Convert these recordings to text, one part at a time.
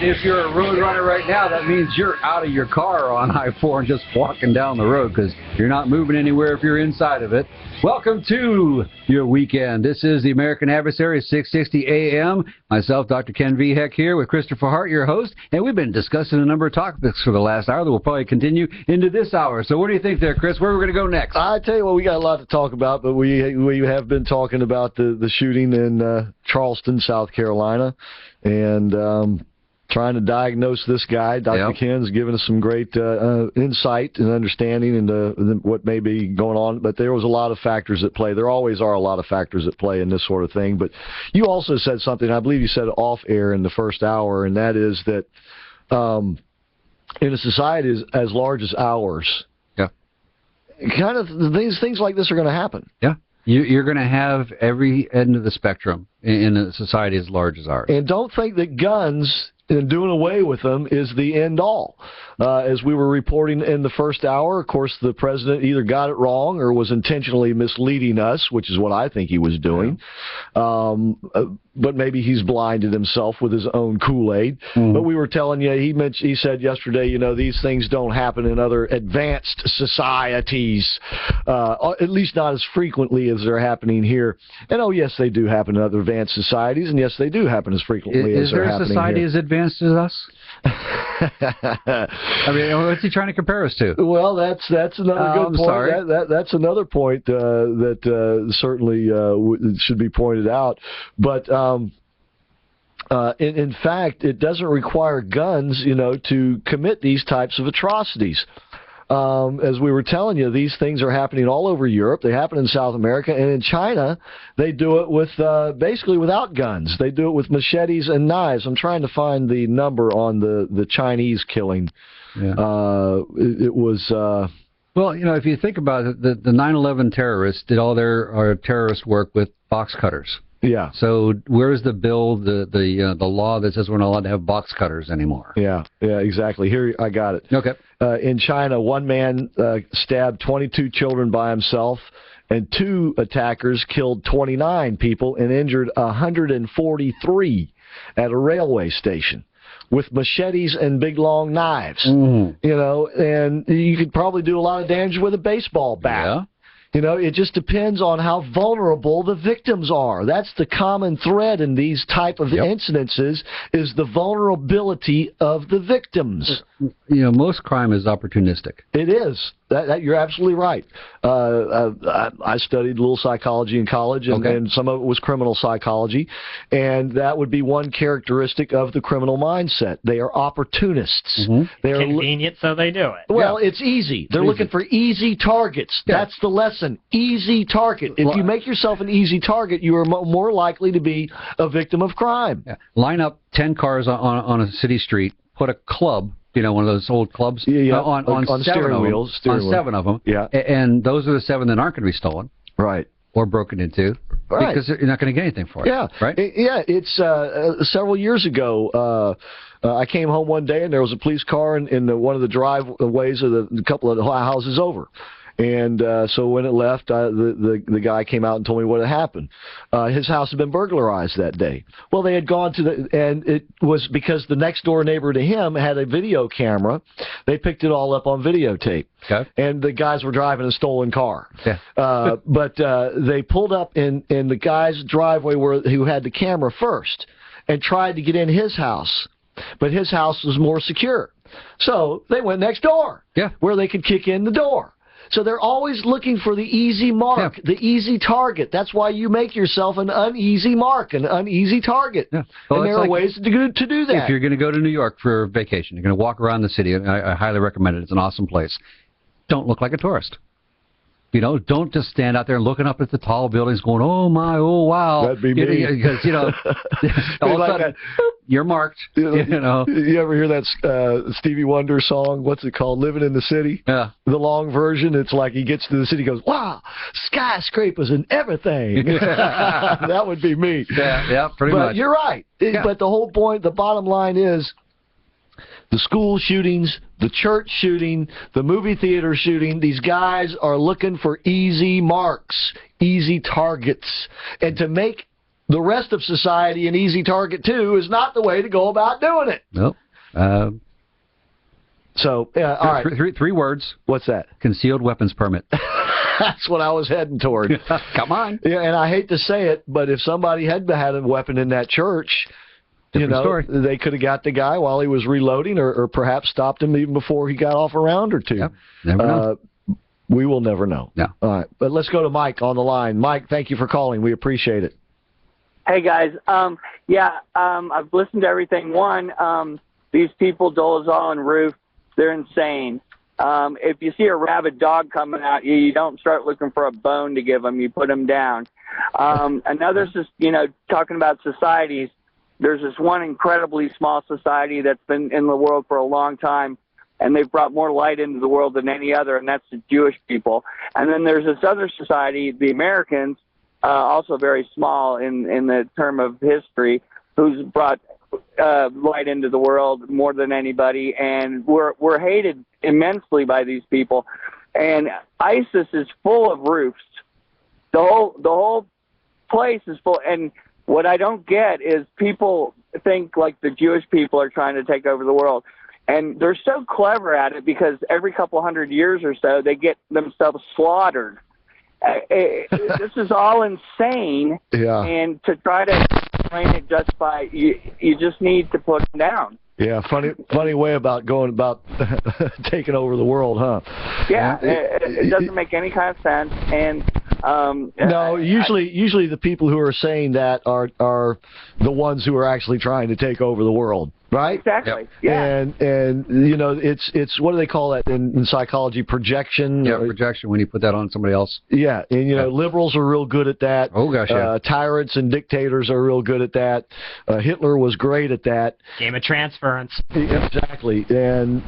If you're a road runner right now, that means you're out of your car on I-4 and just walking down the road because you're not moving anywhere if you're inside of it. Welcome to your weekend. This is the American Adversaries, 660 AM. Myself, Dr. Ken V. Heck here with Christopher Hart, your host, and we've been discussing a number of topics for the last hour that will probably continue into this hour. So what do you think there, Chris? Where are we going to go next? I tell you what, we got a lot to talk about, but we have been talking about the shooting in Charleston, South Carolina, and trying to diagnose this guy. Dr. Ken's given us some great insight and understanding into what may be going on, but there was a lot of factors at play. There always are a lot of factors at play in this sort of thing, but you also said something, I believe you said it off air in the first hour, and that is that in a society as large as ours, kind of things like this are going to happen. Yeah. You're going to have every end of the spectrum in a society as large as ours. And don't think that guns and doing away with them is the end all. As we were reporting in the first hour, of course, the president either got it wrong or was intentionally misleading us, which is what I think he was doing. But maybe he's blinded himself with his own Kool-Aid. But we were telling you, he said yesterday, you know, these things don't happen in other advanced societies, at least not as frequently as they're happening here. And oh, yes, they do happen in other advanced societies, and yes, they do happen as frequently as they're happening here. Is there a society as advanced as us? I mean, what's he trying to compare us to? Well, that's another good point. Sorry. That's another point that certainly should be pointed out. But in fact, it doesn't require guns, you know, to commit these types of atrocities. As we were telling you, these things are happening all over Europe. They happen in South America, and in China, they do it with basically without guns. They do it with machetes and knives. I'm trying to find the number on the Chinese killing. Yeah. It was. Well, you know, if you think about it, the 9/11 terrorists did all their terrorist work with box cutters. Yeah. So where's the bill, the law that says we're not allowed to have box cutters anymore? Yeah, exactly. Here, I got it. Okay. In China, one man stabbed 22 children by himself, and two attackers killed 29 people and injured 143 at a railway station with machetes and big long knives. You know, and you could probably do a lot of damage with a baseball bat. Yeah. You know, it just depends on how vulnerable the victims are. That's the common thread in these type of incidences, is the vulnerability of the victims. You know, most crime is opportunistic. It is. That you're absolutely right. I studied a little psychology in college, and some of it was criminal psychology, and that would be one characteristic of the criminal mindset. They are opportunists. They are convenient, so they do it. Well, it's easy. They're looking for easy targets. That's the lesson. Easy target. If you make yourself an easy target, you are more likely to be a victim of crime. Line up 10 cars on a city street, put a club, you know, one of those old clubs, on steering wheels. Seven of them. Yeah. And those are the 7 that aren't going to be stolen. Right. Or broken into. Right. Because you're not going to get anything for it. Yeah. Right? It's several years ago, I came home one day and there was a police car in one of the driveways of the couple of houses over. And so when it left, the guy came out and told me what had happened. His house had been burglarized that day. Well, they had gone to and it was because the next door neighbor to him had a video camera. They picked it all up on videotape. Okay. And the guys were driving a stolen car. Yeah. But they pulled up in the guy's driveway who had the camera first and tried to get in his house. But his house was more secure. So they went next door where they could kick in the door. So they're always looking for the easy mark, the easy target. That's why you make yourself an uneasy mark, an uneasy target. Yeah. Well, and there are ways to do that. If you're going to go to New York for vacation, you're going to walk around the city, and I highly recommend it. It's an awesome place. Don't look like a tourist. You know, don't just stand out there looking up at the tall buildings going, oh, my, oh, wow. That'd be me. Because, you know, all of a sudden, you're marked. You know. You ever hear that Stevie Wonder song? What's it called? Living in the City? Yeah. The long version, it's like he gets to the city, he goes, wow, skyscrapers and everything. That would be me. Yeah, pretty much. But you're right. But the whole point, the bottom line is, the school shootings, the church shooting, the movie theater shooting, these guys are looking for easy marks, easy targets. And to make the rest of society an easy target, too, is not the way to go about doing it. Nope. So, yeah, all right. Three words. What's that? Concealed weapons permit. That's what I was heading toward. Come on. Yeah, and I hate to say it, but if somebody had a weapon in that church, story. They could have got the guy while he was reloading, or perhaps stopped him even before he got off a round or two. Yep. Never know. We will never know. No. All right, but let's go to Mike on the line. Mike, thank you for calling. We appreciate it. Hey guys, I've listened to everything. These people, Dolezal and Roof, they're insane. If you see a rabid dog coming at you, you don't start looking for a bone to give them. You put them down. Another's just, talking about societies. There's this one incredibly small society that's been in the world for a long time, and they've brought more light into the world than any other, and that's the Jewish people. And then there's this other society, the Americans, also very small in the term of history, who's brought light into the world more than anybody, and we're hated immensely by these people. And ISIS is full of roofs. The whole place is full. And what I don't get is people think like the Jewish people are trying to take over the world. And they're so clever at it because every couple hundred years or so, they get themselves slaughtered. This is all insane. Yeah. And to try to explain it just by, you just need to put them down. Yeah, funny way about going about taking over the world, huh? Yeah, it doesn't make any kind of sense. And no, usually the people who are saying that are the ones who are actually trying to take over the world, right? Exactly. Yep. Yeah. And it's what do they call that in psychology? Projection. Yeah, projection. When you put that on somebody else. Yeah, and liberals are real good at that. Oh gosh, yeah. Tyrants and dictators are real good at that. Hitler was great at that. Game of transference. Exactly, and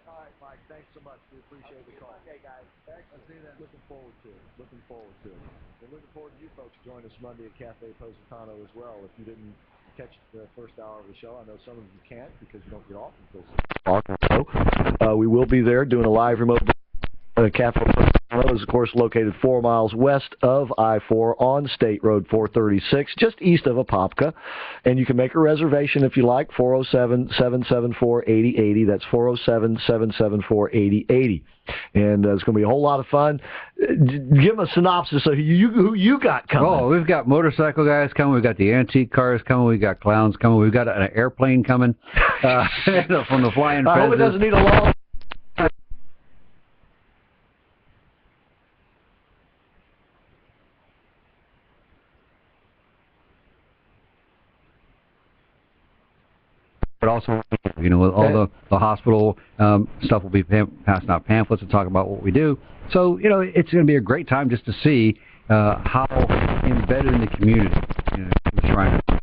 all right, Mike, thanks so much. We appreciate the call. Okay, guys. Thanks. I'll see you then. Looking forward to it. We're looking forward to you folks to join us Monday at Cafe Positano as well. If you didn't catch the first hour of the show, I know some of you can't because you don't get off until 6 o'clock. We will be there doing a live remote. Capital is, of course, located 4 miles west of I-4 on State Road 436, just east of Apopka. And you can make a reservation if you like, 407-774-8080. That's 407-774-8080. And it's going to be a whole lot of fun. Give them a synopsis of who you got coming. Oh, we've got motorcycle guys coming. We've got the antique cars coming. We've got clowns coming. We've got an airplane coming from the Flying I hope it doesn't need a long... But also, with all the hospital stuff, will be passing out pamphlets to talk about what we do. So, it's going to be a great time just to see how embedded in the community we're trying to